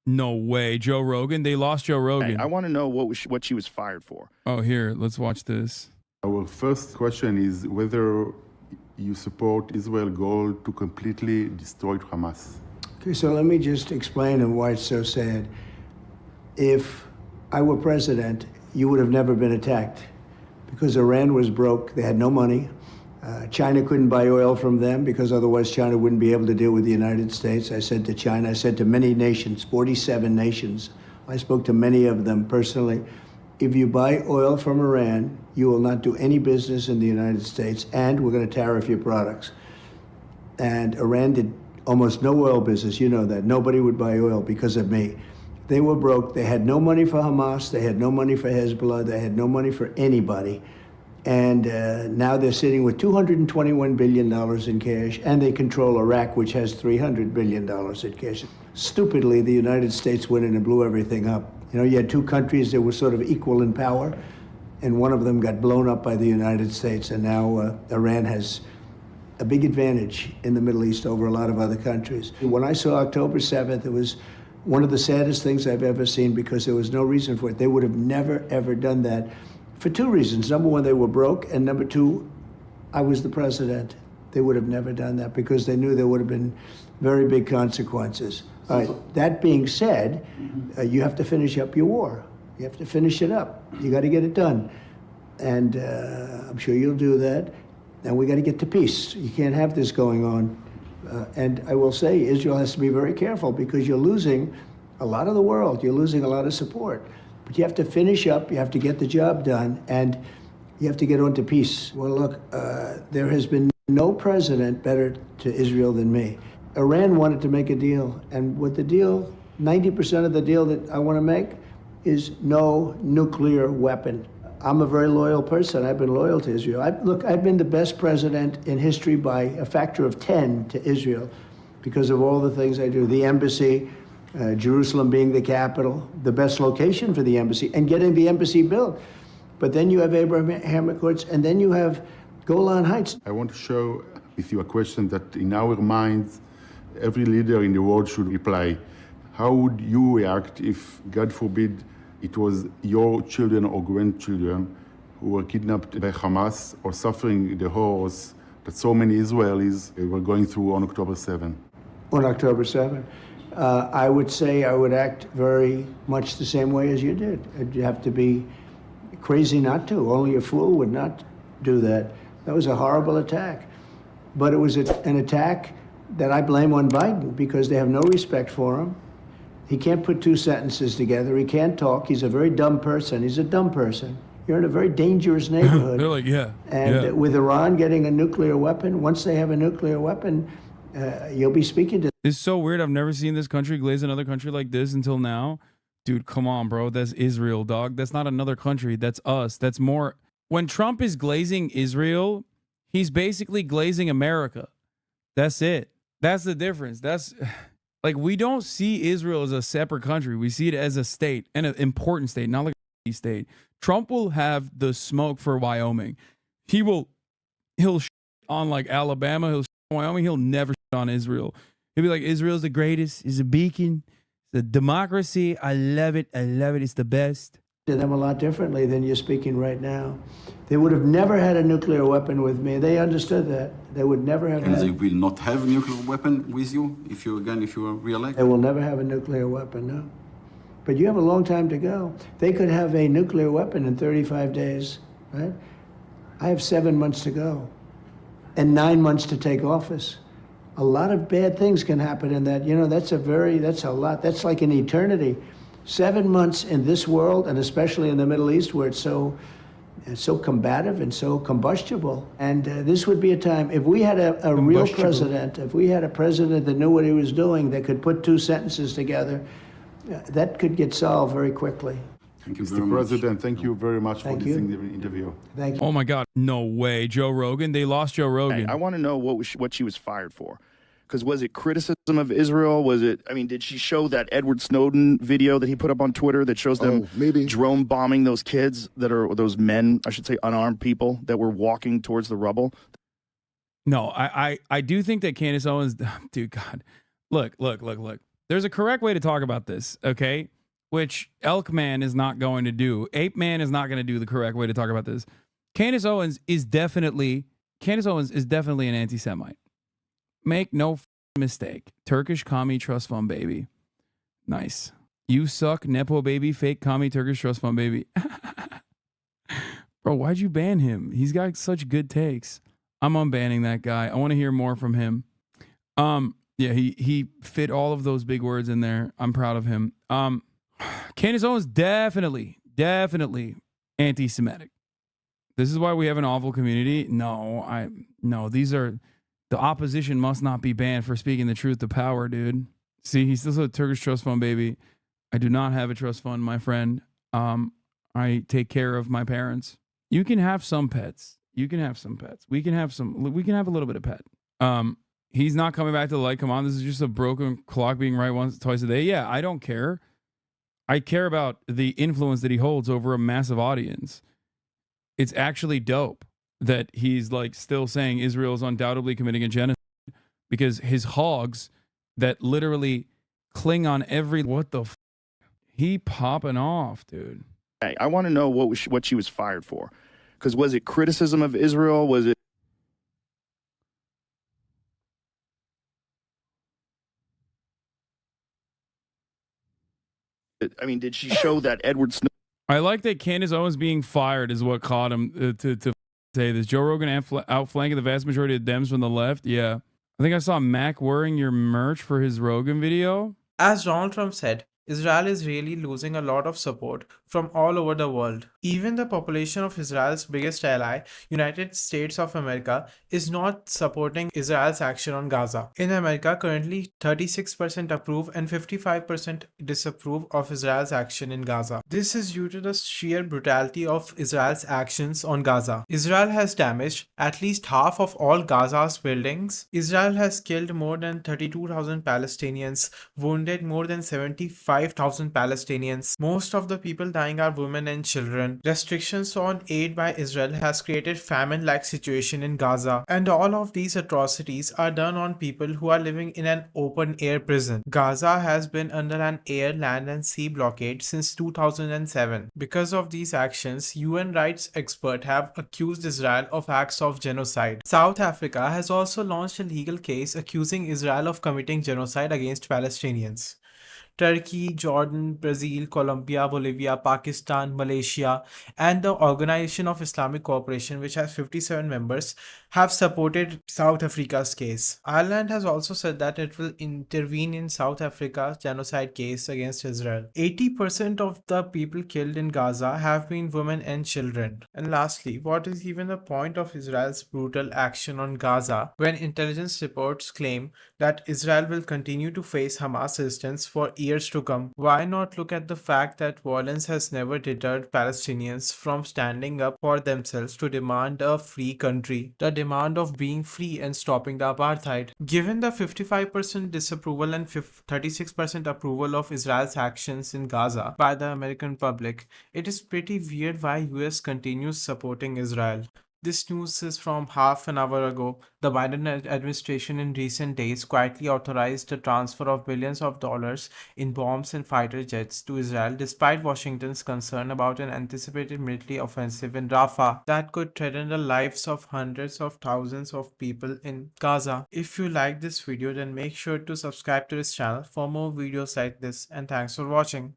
No way. Joe Rogan? They lost Joe Rogan. Hey, I want to know what she was fired for. Oh, here, let's watch this. Our first question is whether you support Israel's goal to completely destroy Hamas. Okay, so let me just explain why it's so sad. If I were president, you would have never been attacked because Iran was broke. They had no money. China couldn't buy oil from them because otherwise China wouldn't be able to deal with the United States. I said to China, I said to many nations, 47 nations, I spoke to many of them personally, if you buy oil from Iran, you will not do any business in the United States, and we're going to tariff your products. And Iran did almost no oil business, you know that. Nobody would buy oil because of me. They were broke. They had no money for Hamas. They had no money for Hezbollah. They had no money for anybody. And now they're sitting with $221 billion in cash, and they control Iraq, which has $300 billion in cash. Stupidly, the United States went in and blew everything up. You know, you had two countries that were sort of equal in power, and one of them got blown up by the United States, and now Iran has a big advantage in the Middle East over a lot of other countries. When I saw October 7th, it was one of the saddest things I've ever seen because there was no reason for it. They would have never, ever done that for two reasons. Number one, they were broke, and number two, I was the president. They would have never done that because they knew there would have been very big consequences. All right, that being said, you have to finish up your war. You have to finish it up. You got to get it done. And I'm sure you'll do that. And we got to get to peace. You can't have this going on. And I will say Israel has to be very careful because you're losing a lot of the world. You're losing a lot of support. But you have to finish up. You have to get the job done. And you have to get on to peace. Well, look, there has been no president better to Israel than me. Iran wanted to make a deal. And with the deal, 90% of the deal that I want to make is no nuclear weapon. I'm a very loyal person. I've been loyal to Israel. I've been the best president in history by a factor of 10 to Israel because of all the things I do. The embassy, Jerusalem being the capital, the best location for the embassy, and getting the embassy built. But then you have Abraham Accords, and then you have Golan Heights. I want to show with you a question that in our minds, every leader in the world should reply. How would you react if, God forbid, it was your children or grandchildren who were kidnapped by Hamas or suffering the horrors that so many Israelis were going through on October 7? On October 7? I would say I would act very much the same way as you did. You'd have to be crazy not to. Only a fool would not do that. That was a horrible attack. But it was an attack that I blame on Biden because they have no respect for him. He can't put two sentences together. He can't talk. He's a very dumb person. He's a dumb person. You're in a very dangerous neighborhood. They're like, yeah. And with Iran getting a nuclear weapon, once they have a nuclear weapon, you'll be speaking to. It's so weird. I've never seen this country glaze another country like this until now. Dude, come on, bro. That's Israel, dog. That's not another country. That's us. That's more. When Trump is glazing Israel, he's basically glazing America. That's it. That's the difference. That's like, we don't see Israel as a separate country. We see it as a state, and an important state, not like a state. Trump will have the smoke for Wyoming. He'll shit on like Alabama. He'll shit on Wyoming. He'll never shit on Israel. He'll be like, Israel's the greatest. It's a beacon. It's a democracy. I love it. I love it. It's the best. To them a lot differently than you're speaking right now. They would have never had a nuclear weapon with me. They understood that. They would never have And had. they will not have a nuclear weapon with you if you are re-elected? They will never have a nuclear weapon, no. But you have a long time to go. They could have a nuclear weapon in 35 days, right? I have 7 months to go and 9 months to take office. A lot of bad things can happen in that. You know, that's a lot. That's like an eternity. 7 months in this world, and especially in the Middle East, where it's so combative and so combustible. And this would be a time, if we had a real president, if we had a president that knew what he was doing, that could put two sentences together, that could get solved very quickly. Thank you very Mr. much. President, thank you very much for this interview. Thank you. Oh my God. No way. Joe Rogan. They lost Joe Rogan. Hey, I want to know what she was fired for. Because was it criticism of Israel? Was it, I mean, did she show that Edward Snowden video that he put up on Twitter that shows them drone bombing those kids that are, those men, I should say, unarmed people that were walking towards the rubble? No, I do think that Candace Owens, dude, God, look. There's a correct way to talk about this, okay? Which Elk Man is not going to do. Ape Man is not going to do the correct way to talk about this. Candace Owens is definitely an anti-Semite. Make no mistake. Turkish commie trust fund baby. Nice. You suck, Nepo baby, fake commie Turkish trust fund baby. Bro, why'd you ban him? He's got such good takes. I'm unbanning that guy. I want to hear more from him. Yeah, he fit all of those big words in there. I'm proud of him. Candace Owens definitely anti-Semitic. This is why we have an awful community. No, these are the opposition must not be banned for speaking the truth to power, dude. See, he's still a Turkish trust fund baby. I do not have a trust fund, my friend. I take care of my parents. You can have some pets. We can have a little bit of pet. He's not coming back to the light. Come on, this is just a broken clock being right twice a day. Yeah, I don't care. I care about the influence that he holds over a massive audience. It's actually dope that he's like still saying Israel is undoubtedly committing a genocide because his hogs that literally cling on every he popping off, dude. Hey, I want to know what she was fired for, because was it criticism of Israel? Was it? I mean, did she show that Edward Snowden? I like that Candace Owens being fired is what caught him to say this. Joe Rogan outflanking the vast majority of Dems from the left. Yeah. I think I saw Mac wearing your merch for his Rogan video. As Donald Trump said, Israel is really losing a lot of support from all over the world. Even the population of Israel's biggest ally, United States of America, is not supporting Israel's action on Gaza. In America, currently 36% approve and 55% disapprove of Israel's action in Gaza. This is due to the sheer brutality of Israel's actions on Gaza. Israel has damaged at least half of all Gaza's buildings. Israel has killed more than 32,000 Palestinians, wounded more than 75,000 Palestinians. Most of the people dying are women and children. Restrictions on aid by Israel has created famine-like situation in Gaza. And all of these atrocities are done on people who are living in an open-air prison. Gaza has been under an air, land and sea blockade since 2007. Because of these actions, UN rights experts have accused Israel of acts of genocide. South Africa has also launched a legal case accusing Israel of committing genocide against Palestinians. Turkey, Jordan, Brazil, Colombia, Bolivia, Pakistan, Malaysia, and the Organization of Islamic Cooperation, which has 57 members, have supported South Africa's case. Ireland has also said that it will intervene in South Africa's genocide case against Israel. 80% of the people killed in Gaza have been women and children. And lastly, what is even the point of Israel's brutal action on Gaza when intelligence reports claim that Israel will continue to face Hamas resistance for years to come? Why not look at the fact that violence has never deterred Palestinians from standing up for themselves to demand a free country, the demand of being free and stopping the apartheid? Given the 55% disapproval and 36% approval of Israel's actions in Gaza by the American public, it is pretty weird why US continues supporting Israel. This news is from half an hour ago. The Biden administration in recent days quietly authorized the transfer of billions of dollars in bombs and fighter jets to Israel despite Washington's concern about an anticipated military offensive in Rafah that could threaten the lives of hundreds of thousands of people in Gaza. If you like this video, then make sure to subscribe to this channel for more videos like this, and thanks for watching.